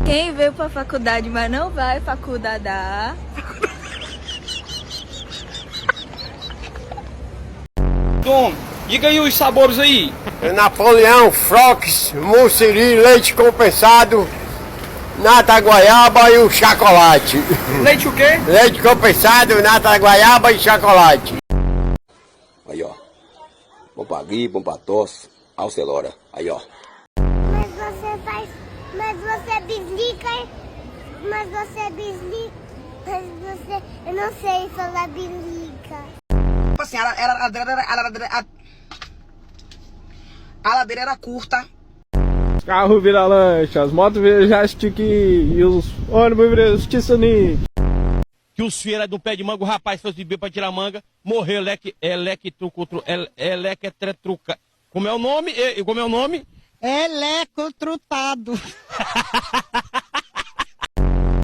Quem veio pra faculdade, mas não vai faculdadar. Tom, diga aí os sabores aí. Napoleão, Frox, Mussiri, leite compensado, nata guaiaba e o chocolate. Leite o quê? Leite compensado, nata guaiaba e chocolate. Aí, ó. Bom pra gripe, bom pra tosse. Alcelora. Aí, ó. Mas você faz... Mas você bislica... Mas você bislica... Mas você... Eu não sei falar bilica. Assim, a ladeira era curta. Carro vira lancha, as motos viram jastique e os ônibus viram estiçani. Que os feiras do pé de manga, o rapaz fosse beber pra tirar manga, morreu electrotruca. Como é o nome? Como é o nome? Elecotrutado.